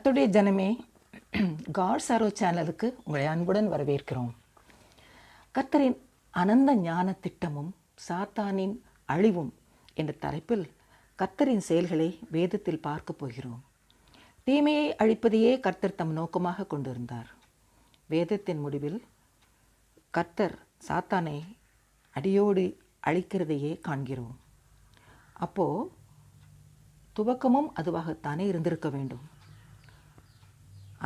கர்த்தருடைய ஜனமே, காட்ஸ் ஆரோ சேனலுக்கு உங்களை அன்புடன் வரவேற்கிறோம். கர்த்தரின் அனந்த ஞான திட்டமும் சாத்தானின் அழிவும் என்ற தலைப்பில் கர்த்தரின் செயல்களை வேதத்தில் பார்க்க போகிறோம். தீமையை அழிப்பதையே கர்த்தர் தம் நோக்கமாக கொண்டிருந்தார். வேதத்தின் முடிவில் கர்த்தர் சாத்தானை அடியோடு அழிக்கிறதையே காண்கிறோம். அப்போது துவக்கமும் அதுவாகத்தானே இருந்திருக்க வேண்டும்.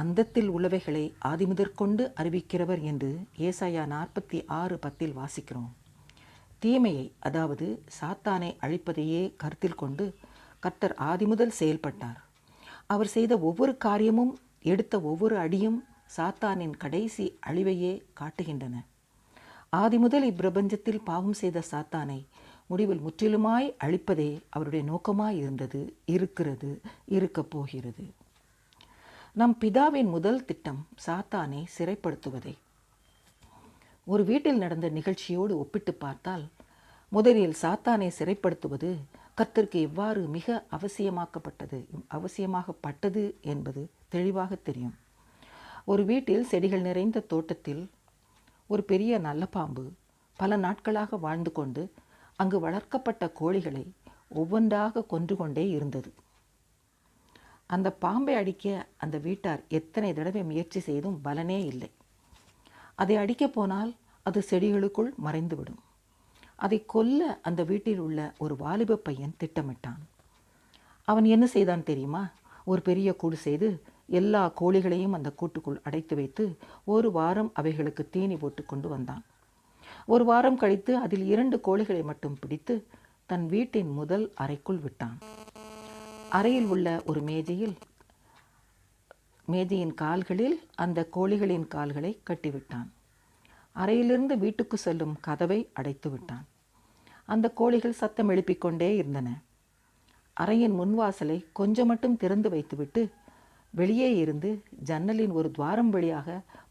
அந்தத்தில் உள்ளவைகளை ஆதிமுதற்கொண்டு அறிவிக்கிறவர் என்று ஏசாயா 46:10 வாசிக்கிறோம். தீமையை, அதாவது சாத்தானை அழிப்பதையே கருத்தில் கொண்டு கர்த்தர் ஆதிமுதல் செயல்பட்டார். அவர் செய்த ஒவ்வொரு காரியமும், எடுத்த ஒவ்வொரு அடியும் சாத்தானின் கடைசி அழிவையே காட்டுகின்றன. ஆதிமுதல் இப்பிரபஞ்சத்தில் பாவம் செய்த சாத்தானை முடிவில் முற்றிலுமாய் அழிப்பதே அவருடைய நோக்கமாய் இருந்தது, இருக்கிறது, இருக்கப் போகிறது. நம் பிதாவின் முதல் திட்டம் சாத்தானை சிறைப்படுத்துவதே. ஒரு வீட்டில் நடந்த நிகழ்ச்சியோடு ஒப்பிட்டு பார்த்தால், முதலில் சாத்தானை சிறைப்படுத்துவது கர்த்தருக்கு எவ்வாறு மிக அவசியமாகப்பட்டது என்பது தெளிவாக தெரியும். ஒரு வீட்டில் செடிகள் நிறைந்த தோட்டத்தில் ஒரு பெரிய நல்ல பாம்பு பல நாட்களாக வாழ்ந்து கொண்டு அங்கு வளர்க்கப்பட்ட கோழிகளை ஒவ்வொன்றாக கொன்று கொண்டே இருந்தது. அந்த பாம்பை அடிக்க அந்த வீட்டார் எத்தனை தடவை முயற்சி செய்தும் பலனே இல்லை. அதை அடிக்கப் போனால் அது செடிகளுக்குள் மறைந்துவிடும். அதை கொல்ல அந்த வீட்டில் உள்ள ஒரு வாலிப பையன் திட்டமிட்டான். அவன் என்ன செய்தான் தெரியுமா? ஒரு பெரிய கூடு செய்து எல்லா கோழிகளையும் அந்த கூட்டுக்குள் அடைத்து வைத்து ஒரு வாரம் அவைகளுக்கு தீனி போட்டு கொண்டு வந்தான். ஒரு வாரம் கழித்து அதில் 2 கோழிகளை மட்டும் பிடித்து தன் வீட்டின் முதல் அறைக்குள் விட்டான். அறையில் உள்ள ஒரு மேஜையின் கால்களில் அந்த கோழிகளின் கால்களை கட்டிவிட்டான். அறையிலிருந்து வீட்டுக்கு செல்லும் கதவை அடைத்து விட்டான். அந்த கோழிகள் சத்தம் எழுப்பிக்கொண்டே இருந்தன. அறையின் முன்வாசலை கொஞ்சம் மட்டும் திறந்து வைத்துவிட்டு வெளியே இருந்து ஜன்னலின் ஒரு துவாரம் வழியாக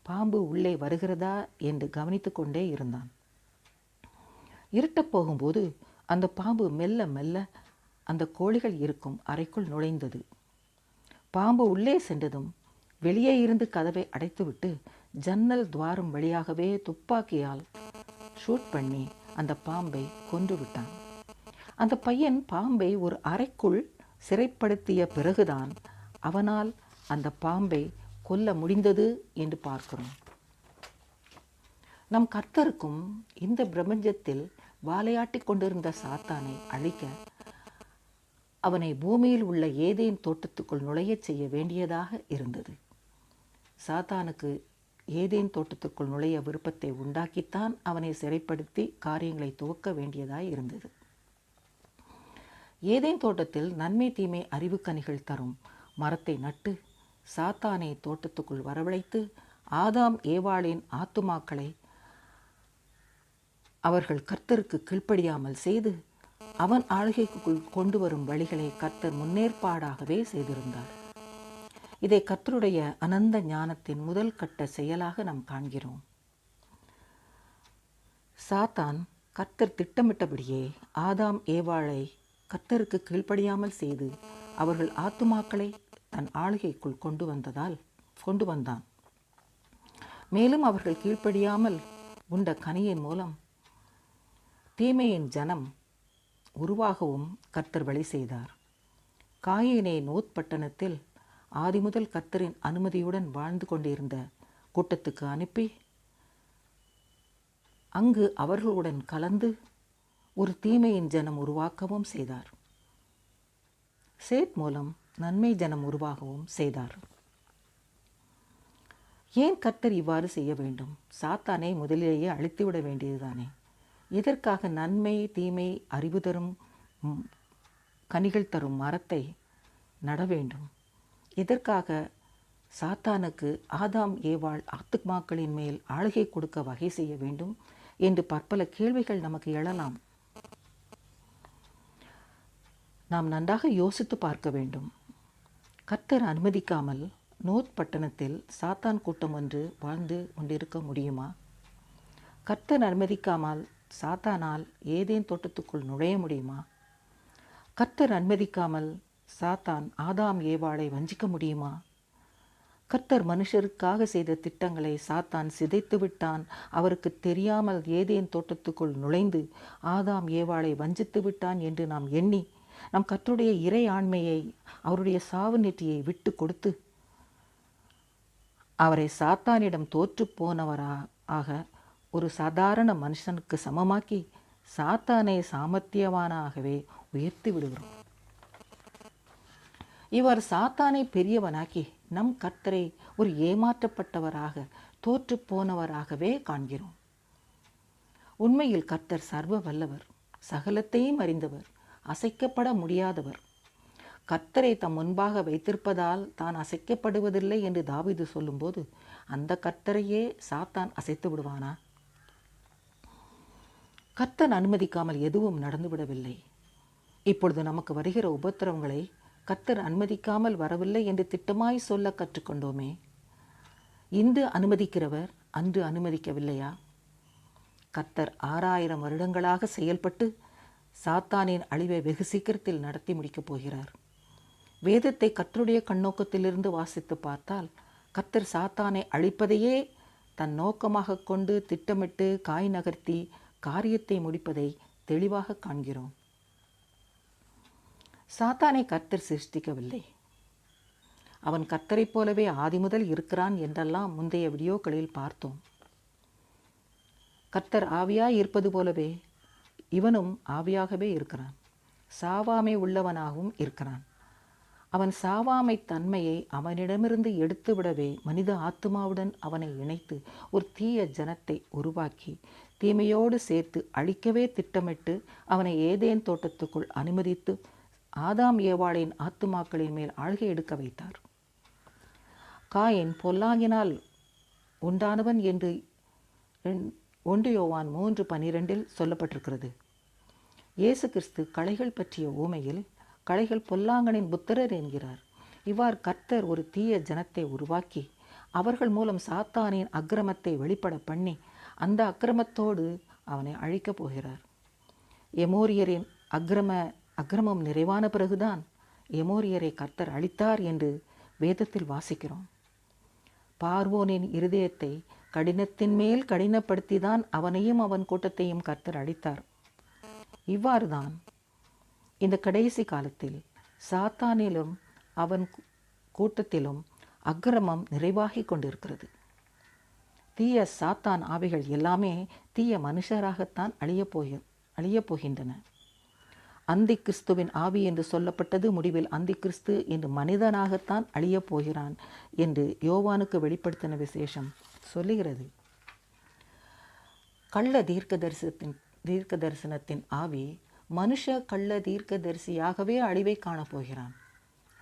பாம்பு உள்ளே வருகிறதா என்று கவனித்து கொண்டே இருந்தான். இருட்டப் போகும்போது அந்த பாம்பு மெல்ல மெல்ல அந்த கோழிகள் இருக்கும் அறைக்குள் நுழைந்தது. பாம்பு உள்ளே சென்றதும் வெளியே இருந்து கதவை அடைத்துவிட்டு ஜன்னல் துவாரம் வழியாகவே துப்பாக்கியால் ஷூட் பண்ணி அந்த பாம்பை கொன்று விட்டான். அந்த பையன் பாம்பை ஒரு அறைக்குள் சிறைப்படுத்திய பிறகுதான் அவனால் அந்த பாம்பை கொல்ல முடிந்தது என்று பார்க்கிறோம். நம் கர்த்தருக்கும் இந்த பிரபஞ்சத்தில் வாலையாட்டி கொண்டிருந்த சாத்தானை அழிக்க அவனை பூமியில் உள்ள ஏதேன் தோட்டத்துக்குள் நுழையச் செய்ய வேண்டியதாக இருந்தது. சாத்தானுக்கு ஏதேன் தோட்டத்துக்குள் நுழைய விருப்பத்தை உண்டாக்கித்தான் அவனை சிறைப்படுத்தி காரியங்களை துவக்க வேண்டியதாய் இருந்தது. ஏதேன் தோட்டத்தில் நன்மை தீமை அறிவுக்கனிகள் தரும் மரத்தை நட்டு சாத்தானை தோட்டத்துக்குள் வரவழைத்து ஆதாம் ஏவாளின் ஆத்துமாக்களை அவர்கள் கர்த்தருக்கு கீழ்ப்படியாமல் செய்து அவன் ஆளுகைக்குள் கொண்டு வரும் வழிகளை கர்த்தர் முன்னேற்பாடாகவே செய்திருந்தார். இதை கர்த்தருடைய அனந்த ஞானத்தின் முதல் கட்ட செயலாக நாம் காண்கிறோம். சாத்தான் கர்த்தர் திட்டமிட்டபடியே ஆதாம் ஏவாளை கர்த்தருக்கு கீழ்ப்படியாமல் செய்து அவர்கள் ஆத்துமாக்களை தன் ஆளுகைக்குள் கொண்டு வந்தான். மேலும் அவர்கள் கீழ்ப்படியாமல் உண்ட கனியின் மூலம் தீமையின் ஜனம் உருவாகவும் கர்த்தர் வழி செய்தார். காயினை நோத் பட்டணத்தில் ஆதிமுதல் கர்த்தரின் அனுமதியுடன் வாழ்ந்து கொண்டிருந்த கூட்டத்துக்கு அனுப்பி அங்கு அவர்களுடன் கலந்து ஒரு தீமையின் ஜனம் உருவாக்கவும் செய்தார். சேத் மூலம் நன்மை ஜனம் உருவாகவும் செய்தார். ஏன் கர்த்தர் இவ்வாறு செய்ய வேண்டும்? சாத்தானை முதலிலேயே அழித்துவிட வேண்டியதுதானே. இதற்காக நன்மை தீமை அறிவு தரும் கனிகள் தரும் மரத்தை நட வேண்டும். இதற்காக சாத்தானுக்கு ஆதாம் ஏவாள் ஆத்துமாக்களின் மேல் ஆளுகை கொடுக்க வகை செய்ய வேண்டும் என்று பற்பல கேள்விகள் நமக்கு எழலாம். நாம் நன்றாக யோசித்து பார்க்க வேண்டும். கர்த்தர் அனுமதிக்காமல் நோத் பட்டணத்தில் சாத்தான் கூட்டம் ஒன்று வாழ்ந்து கொண்டிருக்க முடியுமா? கர்த்தர் அனுமதிக்காமல் சாத்தானால் ஏதேன் தோட்டத்துக்குள் நுழைய முடியுமா? கர்த்தர் அனுமதிக்காமல் சாத்தான் ஆதாம் ஏவாளை வஞ்சிக்க முடியுமா? கர்த்தர் மனுஷருக்காக செய்த திட்டங்களை சாத்தான் சிதைத்து விட்டான். அவருக்கு தெரியாமல் ஏதேன் தோட்டத்துக்குள் நுழைந்து ஆதாம் ஏவாளை வஞ்சித்து விட்டான் என்று நாம் எண்ணி நம் கர்த்தருடைய இறை ஆண்மையை, அவருடைய சாவு நெற்றியை விட்டு கொடுத்து அவரை சாத்தானிடம் தோற்று போனவராக ஒரு சாதாரண மனுஷனுக்கு சமமாக்கி சாத்தானை சாமர்த்தியவானாகவே உயர்த்தி விடுகிறோம். இவர் சாத்தானை பெரியவனாக்கி நம் கர்த்தரை ஒரு ஏமாற்றப்பட்டவராக தோற்று போனவராகவே காண்கிறோம். உண்மையில் கர்த்தர் சர்வ வல்லவர், சகலத்தையும் அறிந்தவர், அசைக்கப்பட முடியாதவர். கர்த்தரை தம் முன்பாக வைத்திருப்பதால் தான் அசைக்கப்படுவதில்லை என்று தாவீது சொல்லும்போது அந்த கர்த்தரையே சாத்தான் அசைத்து விடுவானா? கர்த்தர் அனுமதிக்காமல் எதுவும் நடந்துவிடவில்லை. இப்பொழுது நமக்கு வருகிற உபத்திரவங்களை கர்த்தர் அனுமதிக்காமல் வரவில்லை என்று திட்டமாய் சொல்ல கற்றுக்கொண்டோமே. இன்று அனுமதிக்கிறவர் அன்று அனுமதிக்கவில்லையா? கர்த்தர் 6000 வருடங்களாக செயல்பட்டு சாத்தானின் அழிவை வெகு சீக்கிரத்தில் நடத்தி முடிக்கப் போகிறார். வேதத்தை கர்த்தருடைய கண்ணோக்கத்திலிருந்து வாசித்து பார்த்தால் கர்த்தர் சாத்தானை அழிப்பதையே தன் நோக்கமாக கொண்டு திட்டமிட்டு காய் நகர்த்தி காரியத்தை முடிப்பதை தெளிவாக காண்கிறோம். சாத்தானை கர்த்தர் சிருஷ்டிக்கவில்லை. அவன் கர்த்தரைப் போலவே ஆதி முதல் இருக்கிறான் என்றெல்லாம் முந்தைய வீடியோக்களில் பார்த்தோம். கர்த்தர் ஆவியாய் இருப்பது போலவே இவனும் ஆவியாகவே இருக்கிறான். சாவாமை உள்ளவனாகவும் இருக்கிறான். அவன் சாவாமை தன்மையை அவனிடமிருந்து எடுத்துவிடவே மனித ஆத்மாவுடன் அவனை இணைத்து ஒரு தீய ஜனத்தை உருவாக்கி தீமையோடு சேர்த்து அழிக்கவே திட்டமிட்டு அவனை ஏதேன் தோட்டத்துக்குள் அனுமதித்து ஆதாம் ஏவாளின் ஆத்துமாக்களின் மேல் ஆழ்கை எடுக்க வைத்தார். காயின் பொல்லாங்கினால் உண்டானவன் என்று 1 யோவான் 3:12 சொல்லப்பட்டிருக்கிறது. இயேசு கிறிஸ்து களைகள் பற்றிய ஊமையில் களைகள் பொல்லாங்கனின் புத்திரர் என்கிறார். இவ்வாறு கர்த்தர் ஒரு தீய ஜனத்தை உருவாக்கி அவர்கள் மூலம் சாத்தானின் அக்கிரமத்தை வெளிப்பட பண்ணி அந்த அக்கிரமத்தோடு அவனை அழிக்கப் போகிறார். எமோரியரின் அக்கிரமம் நிறைவான பிறகுதான் எமோரியரை கர்த்தர் அழித்தார் என்று வேதத்தில் வாசிக்கிறோம். பார்வோனின் இருதயத்தை கடினத்தின் மேல் கடினப்படுத்திதான் அவனையும் அவன் கூட்டத்தையும் கர்த்தர் அழித்தார். இவ்வாறுதான் இந்த கடைசி காலத்தில் சாத்தானிலும் அவன் கூட்டத்திலும் அக்கிரமம் நிறைவாகி கொண்டிருக்கிறது. தீய சாத்தான் ஆவிகள் எல்லாமே தீய மனுஷராகத்தான் அழியப் போகின்றன. அந்தி கிறிஸ்துவின் ஆவி என்று சொல்லப்பட்டது முடிவில் அந்தி கிறிஸ்து என்று மனிதனாகத்தான் அழியப் போகிறான் என்று யோவானுக்கு வெளிப்படுத்தின விசேஷம் சொல்லுகிறது. கள்ள தீர்க்க தரிசனத்தின் ஆவி மனுஷ கள்ள தீர்க்கதரிசியாகவே அழிவை காணப்போகிறான்.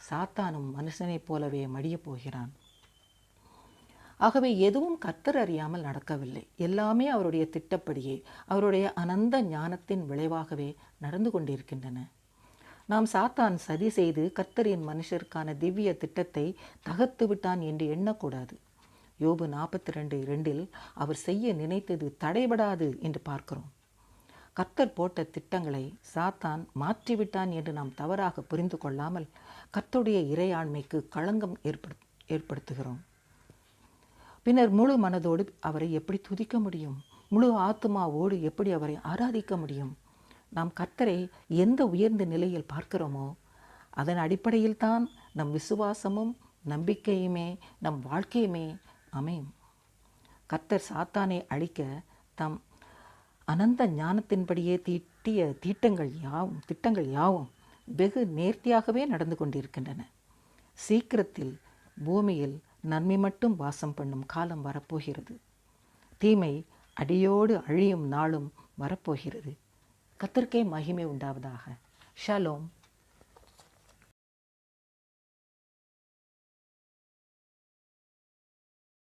சாத்தானும் மனுஷனைப் போலவே மடியப் போகிறான். ஆகவே எதுவும் கர்த்தர் அறியாமல் நடக்கவில்லை. எல்லாமே அவருடைய திட்டப்படியே அவருடைய அனந்த ஞானத்தின் விளைவாகவே நடந்து கொண்டிருக்கின்றன. நாம் சாத்தான் சதி செய்து கர்த்தரின் மனுஷருக்கான திவ்ய திட்டத்தை தகர்த்து விட்டான் என்று எண்ணக்கூடாது. யோபு 42:2 அவர் செய்ய நினைத்தது தடைபடாது என்று பார்க்கிறோம். கர்த்தர் போட்ட திட்டங்களை சாத்தான் மாற்றிவிட்டான் என்று நாம் தவறாக புரிந்து கொள்ளாமல் கர்த்தருடைய இறையாண்மைக்கு களங்கம் ஏற்படுத்துகிறோம். பின்னர் முழு மனதோடு அவரை எப்படி துதிக்க முடியும்? முழு ஆத்மாவோடு எப்படி அவரை ஆராதிக்க முடியும்? நாம் கர்த்தரை எந்த உயர்ந்த நிலையில் பார்க்கிறோமோ அதன் அடிப்படையில் தான் நம் விசுவாசமும் நம்பிக்கையுமே நம் வாழ்க்கையுமே அமையும். கர்த்தர் சாத்தானை அழிக்க தம் அனந்த ஞானத்தின்படியே தீட்டிய திட்டங்கள் யாவும் வெகு நேர்த்தியாகவே நடந்து கொண்டிருக்கின்றன. சீக்கிரத்தில் பூமியில் நன்மை மட்டும் வாசம் பண்ணும் காலம் வரப்போகிறது. தீமை அடியோடு அழியும் நாளும் வரப்போகிறது. கர்த்தருக்கே மகிமை உண்டாவதாக. ஷாலோம்.